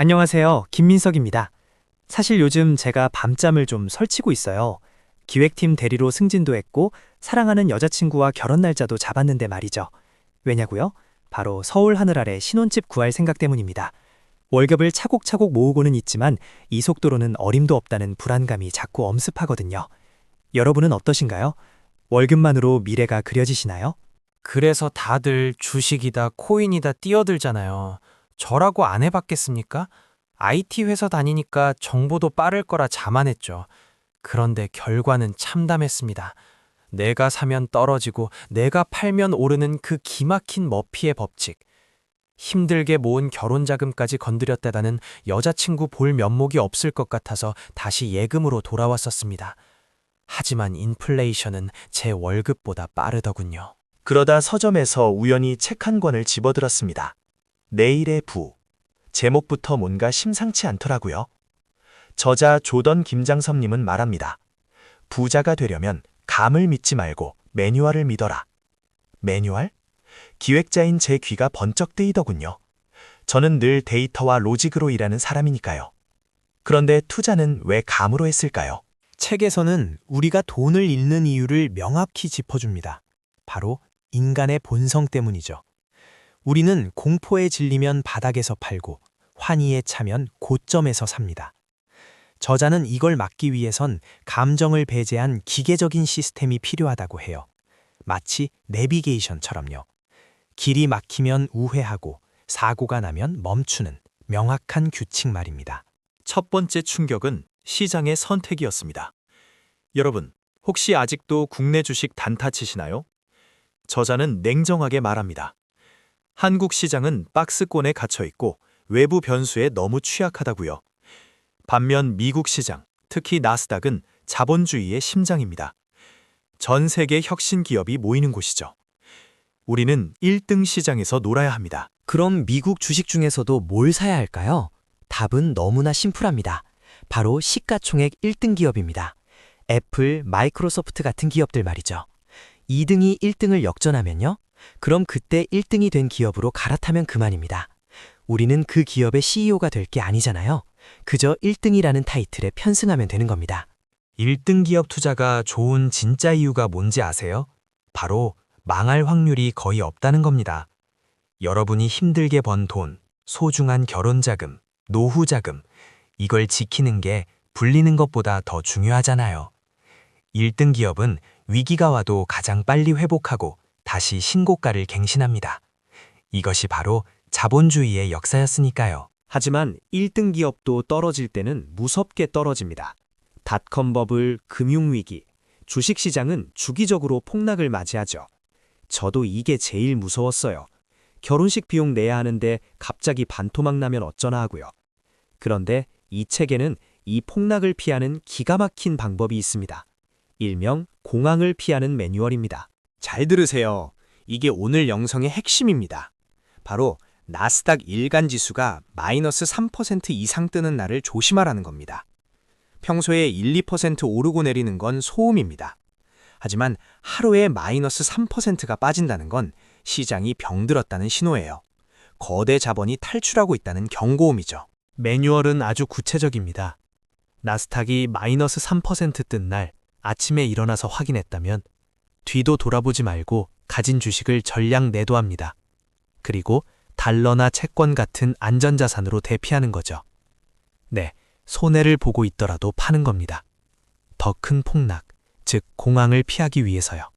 안녕하세요. 김민석입니다. 사실 요즘 제가 밤잠을 좀 설치고 있어요. 기획팀 대리로 승진도 했고 사랑하는 여자친구와 결혼 날짜도 잡았는데 말이죠. 왜냐고요? 바로 서울 하늘 아래 신혼집 구할 생각 때문입니다. 월급을 차곡차곡 모으고는 있지만 이 속도로는 어림도 없다는 불안감이 자꾸 엄습하거든요. 여러분은 어떠신가요? 월급만으로 미래가 그려지시나요? 그래서 다들 주식이다, 코인이다 뛰어들잖아요. 저라고 안 해봤겠습니까? IT 회사 다니니까 정보도 빠를 거라 자만했죠. 그런데 결과는 참담했습니다. 내가 사면 떨어지고 내가 팔면 오르는 그 기막힌 머피의 법칙. 힘들게 모은 결혼 자금까지 건드렸다가는 여자친구 볼 면목이 없을 것 같아서 다시 예금으로 돌아왔었습니다. 하지만 인플레이션은 제 월급보다 빠르더군요. 그러다 서점에서 우연히 책 한 권을 집어들었습니다. 내일의 부. 제목부터 뭔가 심상치 않더라고요. 저자 조던 김장섭님은 말합니다. 부자가 되려면 감을 믿지 말고 매뉴얼을 믿어라. 매뉴얼? 기획자인 제 귀가 번쩍 뜨이더군요. 저는 늘 데이터와 로직으로 일하는 사람이니까요. 그런데 투자는 왜 감으로 했을까요? 책에서는 우리가 돈을 잃는 이유를 명확히 짚어줍니다. 바로 인간의 본성 때문이죠. 우리는 공포에 질리면 바닥에서 팔고 환희에 차면 고점에서 삽니다. 저자는 이걸 막기 위해선 감정을 배제한 기계적인 시스템이 필요하다고 해요. 마치 내비게이션처럼요. 길이 막히면 우회하고 사고가 나면 멈추는 명확한 규칙 말입니다. 첫 번째 충격은 시장의 선택이었습니다. 여러분, 혹시 아직도 국내 주식 단타 치시나요? 저자는 냉정하게 말합니다. 한국 시장은 박스권에 갇혀 있고 외부 변수에 너무 취약하다고요. 반면 미국 시장, 특히 나스닥은 자본주의의 심장입니다. 전 세계 혁신 기업이 모이는 곳이죠. 우리는 1등 시장에서 놀아야 합니다. 그럼 미국 주식 중에서도 뭘 사야 할까요? 답은 너무나 심플합니다. 바로 시가총액 1등 기업입니다. 애플, 마이크로소프트 같은 기업들 말이죠. 2등이 1등을 역전하면요? 그럼 그때 1등이 된 기업으로 갈아타면 그만입니다. 우리는 그 기업의 CEO가 될 게 아니잖아요. 그저 1등이라는 타이틀에 편승하면 되는 겁니다. 1등 기업 투자가 좋은 진짜 이유가 뭔지 아세요? 바로 망할 확률이 거의 없다는 겁니다. 여러분이 힘들게 번 돈, 소중한 결혼 자금, 노후 자금, 이걸 지키는 게 불리는 것보다 더 중요하잖아요. 1등 기업은 위기가 와도 가장 빨리 회복하고 다시 신고가를 갱신합니다. 이것이 바로 자본주의의 역사였으니까요. 하지만 1등 기업도 떨어질 때는 무섭게 떨어집니다. 닷컴 버블, 금융위기, 주식시장은 주기적으로 폭락을 맞이하죠. 저도 이게 제일 무서웠어요. 결혼식 비용 내야 하는데 갑자기 반토막 나면 어쩌나 하고요. 그런데 이 책에는 이 폭락을 피하는 기가 막힌 방법이 있습니다. 일명 공황을 피하는 매뉴얼입니다. 잘 들으세요. 이게 오늘 영상의 핵심입니다. 바로 나스닥 일간 지수가 마이너스 3% 이상 뜨는 날을 조심하라는 겁니다. 평소에 1, 2% 오르고 내리는 건 소음입니다. 하지만 하루에 마이너스 3%가 빠진다는 건 시장이 병들었다는 신호예요. 거대 자본이 탈출하고 있다는 경고음이죠. 매뉴얼은 아주 구체적입니다. 나스닥이 마이너스 3% 뜬 날 아침에 일어나서 확인했다면 뒤도 돌아보지 말고 가진 주식을 전량 내도합니다. 그리고 달러나 채권 같은 안전자산으로 대피하는 거죠. 네, 손해를 보고 있더라도 파는 겁니다. 더 큰 폭락, 즉 공황을 피하기 위해서요.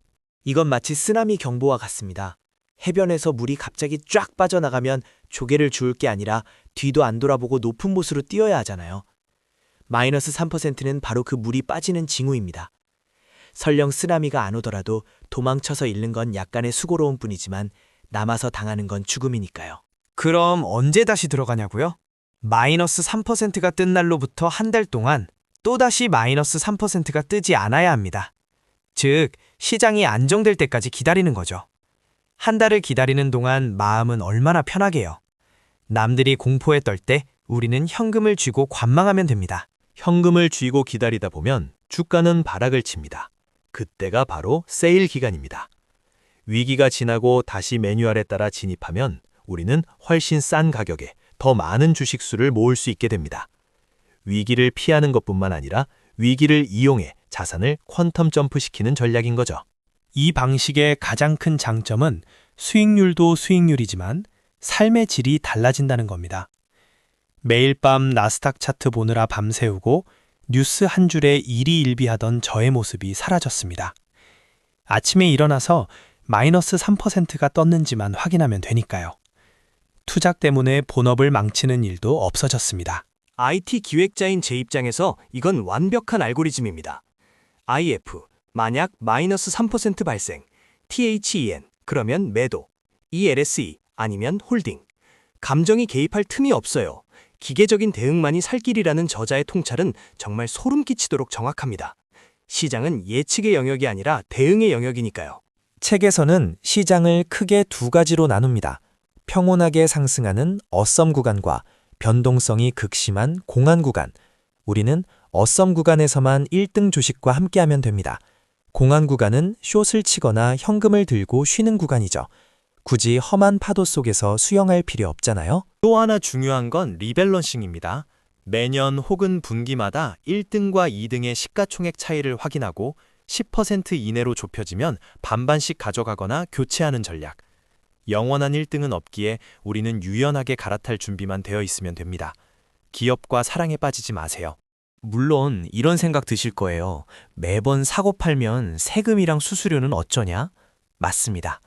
이건 마치 쓰나미 경보와 같습니다. 해변에서 물이 갑자기 쫙 빠져나가면 조개를 주울 게 아니라 뒤도 안 돌아보고 높은 곳으로 뛰어야 하잖아요. 마이너스 3%는 바로 그 물이 빠지는 징후입니다. 설령 쓰나미가 안 오더라도 도망쳐서 잃는 건 약간의 수고로움 뿐이지만 남아서 당하는 건 죽음이니까요. 그럼 언제 다시 들어가냐고요? 마이너스 3%가 뜬 날로부터 한 달 동안 또다시 마이너스 3%가 뜨지 않아야 합니다. 즉, 시장이 안정될 때까지 기다리는 거죠. 한 달을 기다리는 동안 마음은 얼마나 편하게요. 남들이 공포에 떨 때 우리는 현금을 쥐고 관망하면 됩니다. 현금을 쥐고 기다리다 보면 주가는 바닥을 칩니다. 그때가 바로 세일 기간입니다. 위기가 지나고 다시 매뉴얼에 따라 진입하면 우리는 훨씬 싼 가격에 더 많은 주식수를 모을 수 있게 됩니다. 위기를 피하는 것뿐만 아니라 위기를 이용해 자산을 퀀텀 점프시키는 전략인 거죠. 이 방식의 가장 큰 장점은 수익률도 수익률이지만 삶의 질이 달라진다는 겁니다. 매일 밤 나스닥 차트 보느라 밤새우고 뉴스 한 줄에 일희일비하던 저의 모습이 사라졌습니다. 아침에 일어나서 마이너스 3%가 떴는지만 확인하면 되니까요. 투자 때문에 본업을 망치는 일도 없어졌습니다. IT 기획자인 제 입장에서 이건 완벽한 알고리즘입니다. IF, 만약 마이너스 3% 발생, THEN, 그러면 매도, ELSE, 아니면 홀딩. 감정이 개입할 틈이 없어요. 기계적인 대응만이 살 길이라는 저자의 통찰은 정말 소름 끼치도록 정확합니다. 시장은 예측의 영역이 아니라 대응의 영역이니까요. 책에서는 시장을 크게 두 가지로 나눕니다. 평온하게 상승하는 어썸 구간과 변동성이 극심한 공안 구간. 우리는 어썸 구간에서만 1등 주식과 함께하면 됩니다. 공안 구간은 숏을 치거나 현금을 들고 쉬는 구간이죠. 굳이 험한 파도 속에서 수영할 필요 없잖아요. 또 하나 중요한 건 리밸런싱입니다. 매년 혹은 분기마다 1등과 2등의 시가총액 차이를 확인하고 10% 이내로 좁혀지면 반반씩 가져가거나 교체하는 전략. 영원한 1등은 없기에 우리는 유연하게 갈아탈 준비만 되어 있으면 됩니다. 기업과 사랑에 빠지지 마세요. 물론 이런 생각 드실 거예요. 매번 사고 팔면 세금이랑 수수료는 어쩌냐? 맞습니다.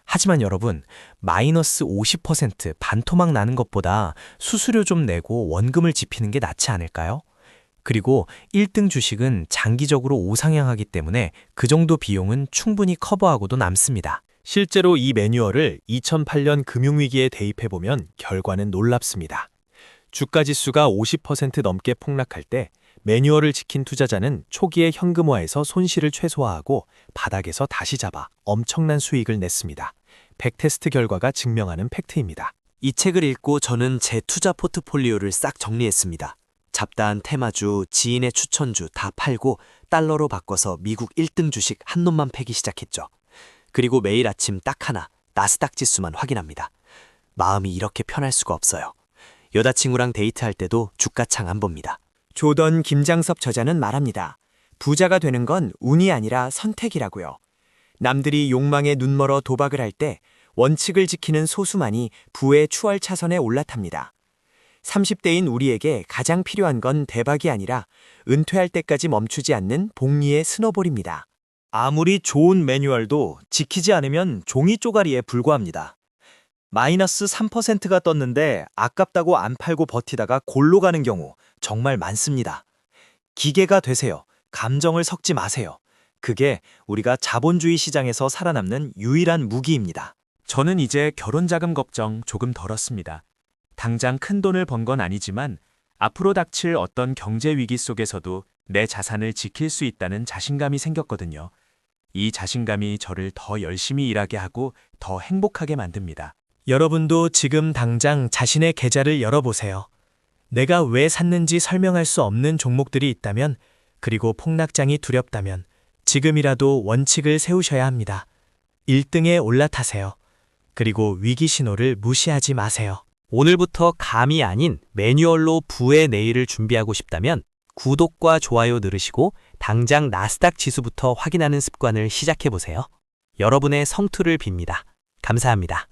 하지만 여러분, 마이너스 50% 반토막 나는 것보다 수수료 좀 내고 원금을 지피는 게 낫지 않을까요? 그리고 1등 주식은 장기적으로 우상향하기 때문에 그 정도 비용은 충분히 커버하고도 남습니다. 실제로 이 매뉴얼을 2008년 금융위기에 대입해보면 결과는 놀랍습니다. 주가지수가 50% 넘게 폭락할 때 매뉴얼을 지킨 투자자는 초기에 현금화해서 손실을 최소화하고 바닥에서 다시 잡아 엄청난 수익을 냈습니다. 백테스트 결과가 증명하는 팩트입니다. 이 책을 읽고 저는 제 투자 포트폴리오를 싹 정리했습니다. 잡다한 테마주, 지인의 추천주 다 팔고 달러로 바꿔서 미국 1등 주식 한 놈만 패기 시작했죠. 그리고 매일 아침 딱 하나 나스닥 지수만 확인합니다. 마음이 이렇게 편할 수가 없어요. 여자친구랑 데이트할 때도 주가창 안 봅니다. 조던 김장섭 저자는 말합니다. 부자가 되는 건 운이 아니라 선택이라고요. 남들이 욕망에 눈멀어 도박을 할 때 원칙을 지키는 소수만이 부의 추월 차선에 올라탑니다. 30대인 우리에게 가장 필요한 건 대박이 아니라 은퇴할 때까지 멈추지 않는 복리의 스노볼입니다. 아무리 좋은 매뉴얼도 지키지 않으면 종이 쪼가리에 불과합니다. 마이너스 3%가 떴는데 아깝다고 안 팔고 버티다가 골로 가는 경우 정말 많습니다. 기계가 되세요. 감정을 섞지 마세요. 그게 우리가 자본주의 시장에서 살아남는 유일한 무기입니다. 저는 이제 결혼 자금 걱정 조금 덜었습니다. 당장 큰 돈을 번 건 아니지만 앞으로 닥칠 어떤 경제 위기 속에서도 내 자산을 지킬 수 있다는 자신감이 생겼거든요. 이 자신감이 저를 더 열심히 일하게 하고 더 행복하게 만듭니다. 여러분도 지금 당장 자신의 계좌를 열어보세요. 내가 왜 샀는지 설명할 수 없는 종목들이 있다면, 그리고 폭락장이 두렵다면 지금이라도 원칙을 세우셔야 합니다. 1등에 올라타세요. 그리고 위기 신호를 무시하지 마세요. 오늘부터 감이 아닌 매뉴얼로 부의 내일을 준비하고 싶다면 구독과 좋아요 누르시고 당장 나스닥 지수부터 확인하는 습관을 시작해보세요. 여러분의 성투를 빕니다. 감사합니다.